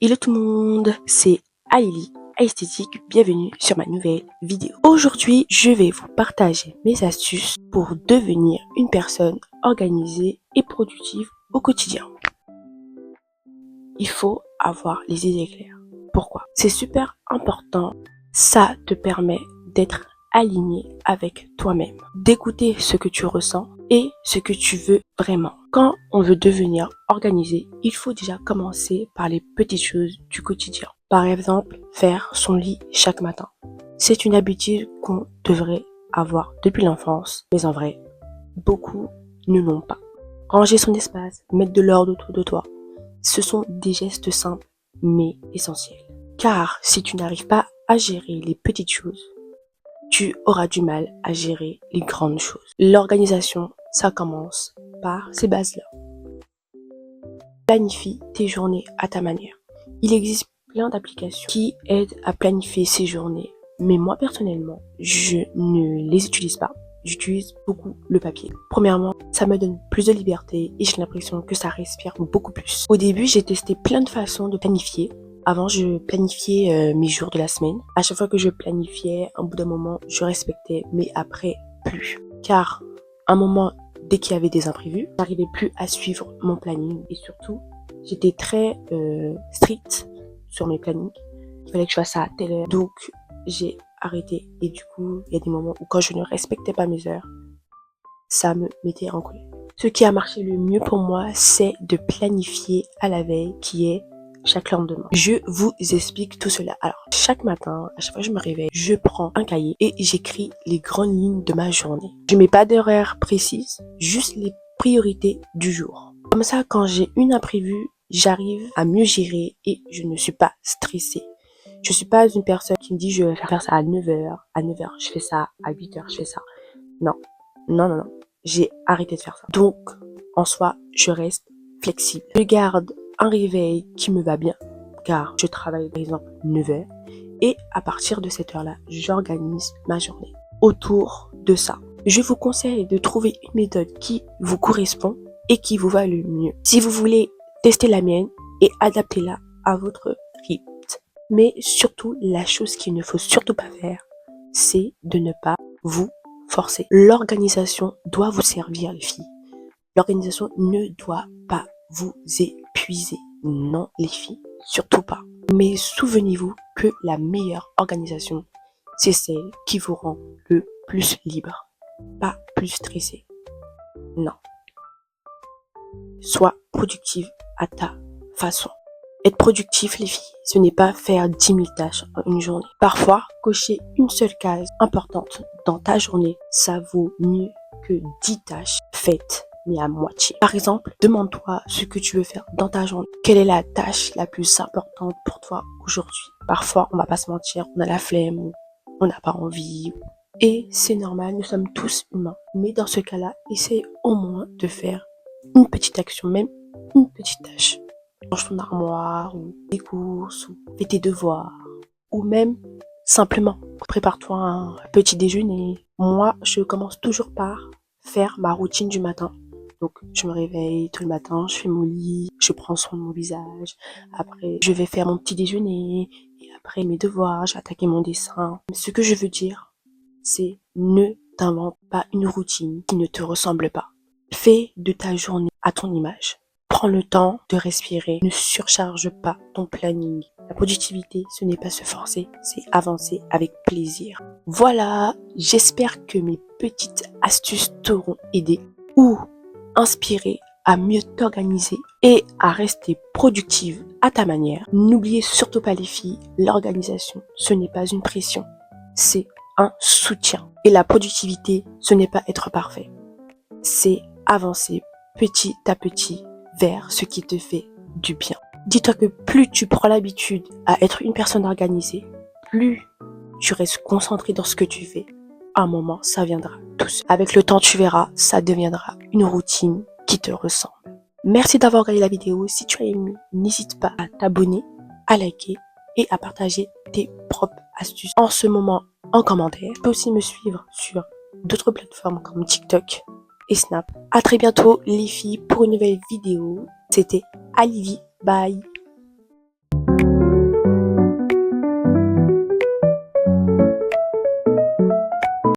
Hello tout le monde, c'est Alili Esthétique, bienvenue sur ma nouvelle vidéo. Aujourd'hui, je vais vous partager mes astuces pour devenir une personne organisée et productive au quotidien. Il faut avoir les idées claires. Pourquoi? C'est super important, ça te permet d'être aligné avec toi-même, d'écouter ce que tu ressens et ce que tu veux vraiment. Quand on veut devenir organisé, il faut déjà commencer par les petites choses du quotidien. Par exemple, faire son lit chaque matin. C'est une habitude qu'on devrait avoir depuis l'enfance, mais en vrai, beaucoup ne l'ont pas. Ranger son espace, mettre de l'ordre autour de toi, ce sont des gestes simples mais essentiels. Car si tu n'arrives pas à gérer les petites choses, tu auras du mal à gérer les grandes choses. L'organisation, ça commence par ces bases-là. Planifie tes journées à ta manière. Il existe plein d'applications qui aident à planifier ces journées. Mais moi, personnellement, je ne les utilise pas. J'utilise beaucoup le papier. Premièrement, ça me donne plus de liberté et j'ai l'impression que ça respire beaucoup plus. Au début, j'ai testé plein de façons de planifier. Avant, je planifiais mes jours de la semaine. À chaque fois que je planifiais, au bout d'un moment, je respectais, mais après, plus. Car, à un moment, dès qu'il y avait des imprévus, j'arrivais plus à suivre mon planning. Et surtout, j'étais très stricte sur mes plannings. Il fallait que je fasse ça à telle heure. Donc, j'ai arrêté. Et du coup, il y a des moments où quand je ne respectais pas mes heures, ça me mettait en colère. Ce qui a marché le mieux pour moi, c'est de planifier à la veille, qui est chaque lendemain. Je vous explique tout cela. Alors, chaque matin, à chaque fois que je me réveille, je prends un cahier et j'écris les grandes lignes de ma journée. Je mets pas d'horaire précise, juste les priorités du jour. Comme ça, quand j'ai une imprévue, j'arrive à mieux gérer et je ne suis pas stressée. Je suis pas une personne qui me dit je vais faire ça à 9h, à 9h je fais ça, à 8h je fais ça. Non, non, non, non. J'ai arrêté de faire ça. Donc, en soi, je reste flexible. Je garde un réveil qui me va bien, car je travaille par exemple 9h et à partir de cette heure-là, j'organise ma journée autour de ça. Je vous conseille de trouver une méthode qui vous correspond et qui vous va le mieux. Si vous voulez tester la mienne et adapter-la à votre rythme. Mais surtout, la chose qu'il ne faut surtout pas faire, c'est de ne pas vous forcer. L'organisation doit vous servir, les filles. L'organisation ne doit pas vous épuiser. Non, les filles, surtout pas. Mais souvenez-vous que la meilleure organisation, c'est celle qui vous rend le plus libre, pas plus stressé. Non. Sois productive à ta façon. Être productif, les filles, ce n'est pas faire 10 000 tâches en une journée. Parfois, cocher une seule case importante dans ta journée, ça vaut mieux que 10 tâches faites, mais à moitié. Par exemple, demande-toi ce que tu veux faire dans ta journée. Quelle est la tâche la plus importante pour toi aujourd'hui? Parfois, on va pas se mentir, on a la flemme, on n'a pas envie. Et c'est normal, nous sommes tous humains. Mais dans ce cas-là, essaye au moins de faire une petite action, même une petite tâche. Range ton armoire, ou tes courses, ou fais tes devoirs, ou même simplement prépare-toi un petit déjeuner. Moi, je commence toujours par faire ma routine du matin. Donc, je me réveille tout le matin, je fais mon lit, je prends soin de mon visage. Après, je vais faire mon petit déjeuner. Et après, mes devoirs, je vais attaquer mon dessin. Ce que je veux dire, c'est ne t'invente pas une routine qui ne te ressemble pas. Fais de ta journée à ton image. Prends le temps de respirer. Ne surcharge pas ton planning. La productivité, ce n'est pas se forcer, c'est avancer avec plaisir. Voilà, j'espère que mes petites astuces t'auront aidé ou inspiré à mieux t'organiser et à rester productive à ta manière. N'oubliez surtout pas les filles, l'organisation, ce n'est pas une pression, c'est un soutien. Et la productivité, ce n'est pas être parfait, c'est avancer petit à petit vers ce qui te fait du bien. Dis-toi que plus tu prends l'habitude à être une personne organisée, plus tu restes concentré dans ce que tu fais. À un moment, ça viendra tout seul. Avec le temps, tu verras, ça deviendra une routine qui te ressemble. Merci d'avoir regardé la vidéo. Si tu as aimé, n'hésite pas à t'abonner, à liker et à partager tes propres astuces en ce moment en commentaire. Tu peux aussi me suivre sur d'autres plateformes comme TikTok et Snap. À très bientôt les filles pour une nouvelle vidéo. C'était Alili. Bye.